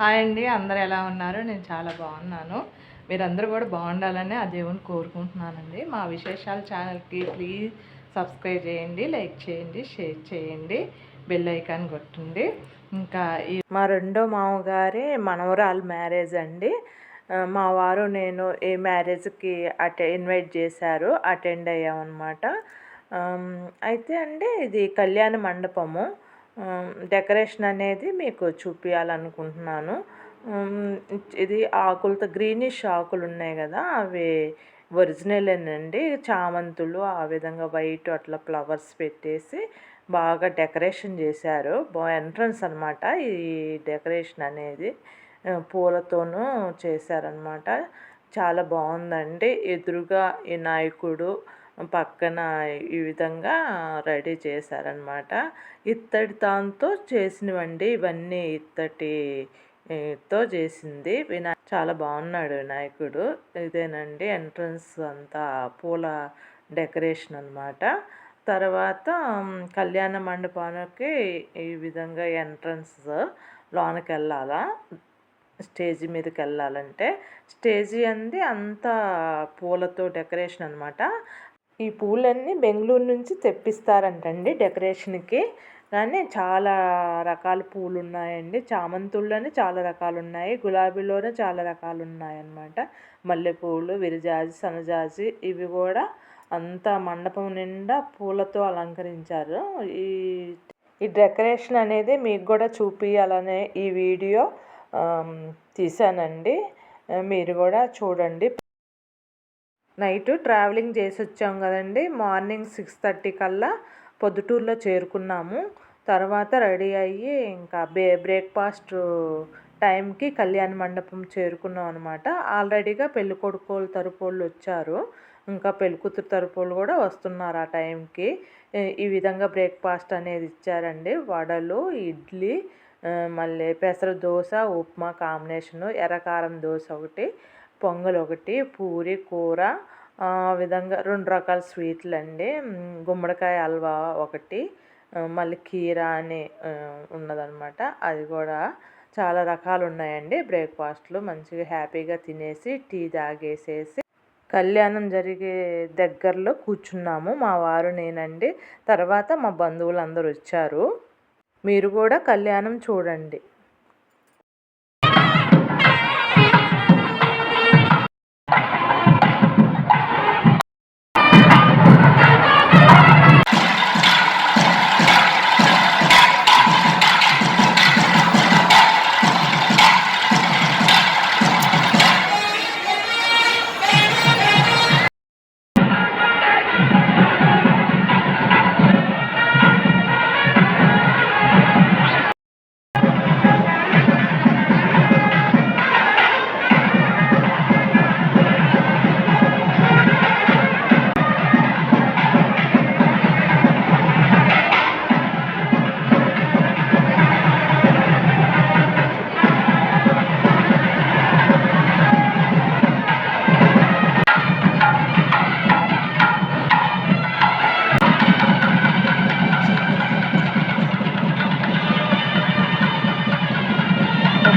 Hi అండి, అందరూ ఎలా ఉన్నారు? నేను చాలా బాగున్నాను. మీరందరూ కూడా బాగుండాలని ఆ దేవుని కోరుకుంటున్నానండి. మా విశేషాలు ఛానల్కి ప్లీజ్ సబ్స్క్రైబ్ చేయండి, లైక్ చేయండి, షేర్ చేయండి, బెల్ ఐకాన్ కొట్టండి. ఇంకా మా రెండో మామగారి మనవరాలు మ్యారేజ్ అండి. మా వారు నేను ఈ మ్యారేజ్కి ఇన్వైట్ చేశారు, అటెండ్ అయ్యామన్నమాట. అయితే అండి ఇది కళ్యాణ మండపము. డెకరేషన్ అనేది మీకు చూపించాలనుకుంటున్నాను. ఇది ఆకులతో గ్రీనిష్ ఆకులు ఉన్నాయి కదా, అవి ఒరిజినలేనండి. చామంతులు ఆ విధంగా వైట్ అట్లా ఫ్లవర్స్ పెట్టేసి బాగా డెకరేషన్ చేశారు. ఎంట్రన్స్ అనమాట ఈ డెకరేషన్ అనేది, పూలతోనూ చేశారనమాట. చాలా బాగుందండి. ఎదురుగా ఈ నాయకుడు పక్కన ఈ విధంగా రెడీ చేశారనమాట. ఇత్తడి దాంతో చేసినవండి ఇవన్నీ, ఇత్తడితో చేసింది. చాలా బాగున్నాడు వినాయకుడు. ఇదేనండి ఎంట్రన్స్ అంతా పూల డెకరేషన్ అనమాట. తర్వాత కళ్యాణ మండపానికి ఈ విధంగా ఎంట్రన్స్ లోనికి వెళ్ళాలా, స్టేజీ మీదకి వెళ్ళాలంటే స్టేజీ అంది అంతా పూలతో డెకరేషన్ అనమాట. ఈ పూలన్నీ బెంగళూరు నుంచి తెప్పిస్తారంటండి డెకరేషన్కి. కానీ చాలా రకాల పూలు ఉన్నాయండి. చామంతుల్లోనే చాలా రకాలు ఉన్నాయి, గులాబీలోనే చాలా రకాలు ఉన్నాయన్నమాట. మల్లెపూలు, విరజాజి, సన్నజాజి ఇవి కూడా అంతా మండపం నిండా పూలతో అలంకరించారు. ఈ ఈ డెకరేషన్ అనేది మీకు కూడా చూపించాలనే ఈ వీడియో తీసానండి. మీరు కూడా చూడండి. నైట్ ట్రావెలింగ్ చేసి వచ్చాం కదండి. మార్నింగ్ 6:30 కల్లా పొద్దుటూరులో చేరుకున్నాము. తర్వాత రెడీ అయ్యి ఇంకా బ్రేక్ఫాస్ట్ టైంకి కళ్యాణ మండపం చేరుకున్నాం అనమాట. ఆల్రెడీగా పెళ్ళికొడుకోళ్ళు తరపోళ్ళు వచ్చారు, ఇంకా పెళ్ళికూతురు తరపోళ్ళు కూడా వస్తున్నారు ఆ టైంకి. ఈ విధంగా బ్రేక్ఫాస్ట్ అనేది ఇచ్చారండి. వడలు, ఇడ్లీ, మళ్ళీ పెసర దోశ, ఉప్మా కాంబినేషను, ఎర్రకారం దోశ ఒకటి, పొంగల్ ఒకటి, పూరి కూర, విధంగా 2 రకాల స్వీట్లు అండి. గుమ్మడికాయ హల్వా ఒకటి, మళ్ళీ కీరా అని ఉన్నదనమాట. అది కూడా చాలా రకాలు ఉన్నాయండి బ్రేక్ఫాస్ట్లు. మంచిగా హ్యాపీగా తినేసి టీ తాగేసేసి కళ్యాణం జరిగే దగ్గరలో కూర్చున్నాము మా వారు నేనండి. తర్వాత మా బంధువులు అందరూ వచ్చారు. మీరు కూడా కళ్యాణం చూడండి.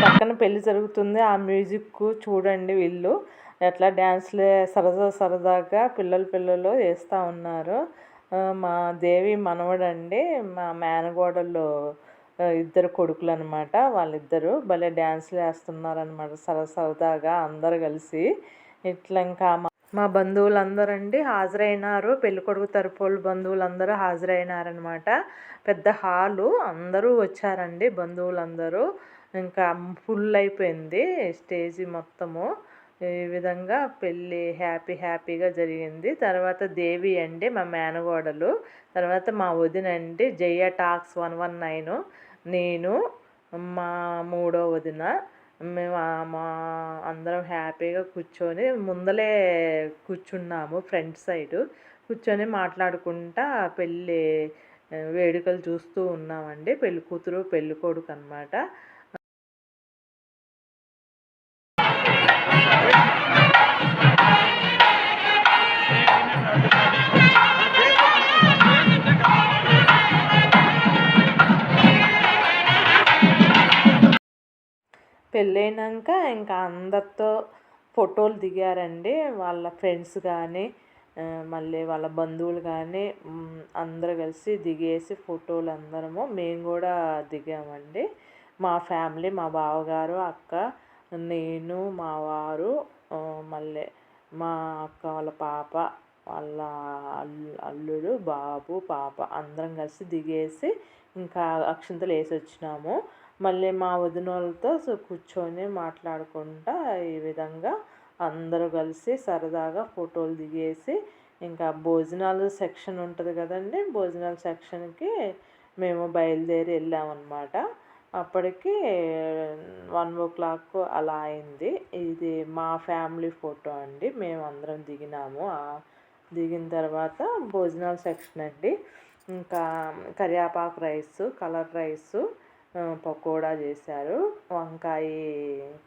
పక్కన పెళ్ళి జరుగుతుంది. ఆ మ్యూజిక్ చూడండి. వీళ్ళు ఎట్లా డ్యాన్స్లే సరదాగా పిల్లలు వేస్తూ ఉన్నారు. మా దేవి మనవడండి, మా మేనగోడలు ఇద్దరు కొడుకులు అనమాట. వాళ్ళిద్దరూ భలే డ్యాన్స్లు వేస్తున్నారనమాట సరదాగా అందరు కలిసి. ఇట్లా ఇంకా మా బంధువులందరండి హాజరైనారు. పెళ్ళికొడుకు తరపు బంధువులందరూ హాజరైనారనమాట. పెద్ద హాలు, అందరూ వచ్చారండి బంధువులందరూ. ఇంకా ఫుల్ అయిపోయింది స్టేజీ మొత్తము. ఈ విధంగా పెళ్ళి హ్యాపీగా జరిగింది. తర్వాత దేవి అండి మా మేనగోడలు, తర్వాత మా వదిన అండి జయ టాక్స్ 119, నేను మా మూడో వదిన, మేము మా అందరం హ్యాపీగా కూర్చొని ముందలే కూర్చున్నాము. ఫ్రంట్ సైడు కూర్చొని మాట్లాడుకుంటా పెళ్ళి వేడుకలు చూస్తూ ఉన్నామండి. పెళ్ళి కూతురు పెళ్ళి కొడుకు అనమాట. పెళ్ళైనాక ఇంకా అందరితో ఫోటోలు దిగారండి. వాళ్ళ ఫ్రెండ్స్ కానీ మళ్ళీ వాళ్ళ బంధువులు కానీ అందరూ కలిసి దిగేసి ఫోటోలు అందరము మేము కూడా దిగామండి. మా ఫ్యామిలీ, మా బావగారు, అక్క, నేను, మా వారు, మళ్ళీ మా అక్క వాళ్ళ పాప, వాళ్ళ అల్లుడు, బాబు, పాప అందరం కలిసి దిగేసి ఇంకా అక్షింతలు వేసి వచ్చినాము. మళ్ళీ మా వదిన వాళ్ళతో కూర్చొని మాట్లాడుకుంటా ఈ విధంగా అందరూ కలిసి సరదాగా ఫోటోలు దిగేసి ఇంకా భోజనాలు సెక్షన్ ఉంటుంది కదండి, భోజనాల సెక్షన్కి మేము బయలుదేరి వెళ్ళామన్నమాట. అప్పటికి 1 o'clock అలా అయింది. ఇది మా ఫ్యామిలీ ఫోటో అండి. మేము అందరం దిగినాము. దిగిన తర్వాత భోజనాల సెక్షన్ అండి. ఇంకా కరివేపాకు రైసు, కలర్ రైసు, పకోడా చేశారు, వంకాయ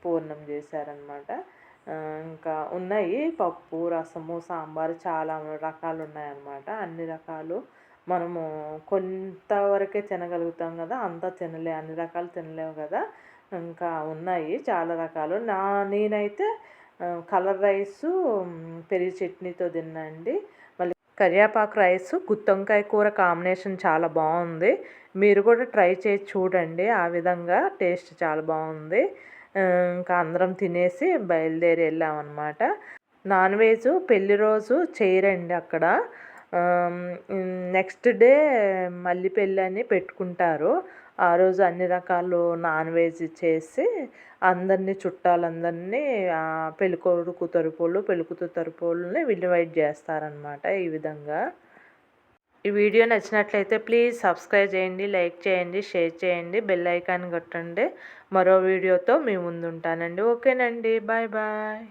పూర్ణం చేశారనమాట. ఇంకా ఉన్నాయి పప్పు, రసము, సాంబారు చాలా రకాలు ఉన్నాయన్నమాట. అన్ని రకాలు మనము కొంతవరకే తినగలుగుతాం కదా, అంతా అన్ని రకాలు తినలేము కదా. ఇంకా ఉన్నాయి చాలా రకాలు. నేనైతే కలర్ రైసు పెరుగు చట్నీతో తిన్నాండి. మళ్ళీ కరివేపాకు రైసు గుత్తొంకాయ కూర కాంబినేషన్ చాలా బాగుంది. మీరు కూడా ట్రై చేసి చూడండి. ఆ విధంగా టేస్ట్ చాలా బాగుంది. ఇంకా అందరం తినేసి బయలుదేరి వెళ్ళామన్నమాట. నాన్ వెజ్ పెళ్లి రోజు చేయరండి అక్కడ. నెక్స్ట్ డే మళ్ళీ పెళ్ళి అని పెట్టుకుంటారు. ఆ రోజు అన్ని రకాలు నాన్ వెజ్ చేసి అందరినీ, చుట్టాలందరినీ, పెళ్ళికొడుకు తరపులు, పెళ్ళికూతురు తరపులని ఇన్వైట్ చేస్తారనమాట. ఈ విధంగా ఈ వీడియో నచ్చినట్లయితే ప్లీజ్ సబ్స్క్రైబ్ చేయండి, లైక్ చేయండి, షేర్ చేయండి, బెల్ ఐకాన్ కొట్టండి. మరో వీడియోతో మీ ముందు ఉంటానండి. ఓకేనండి, బాయ్ బాయ్.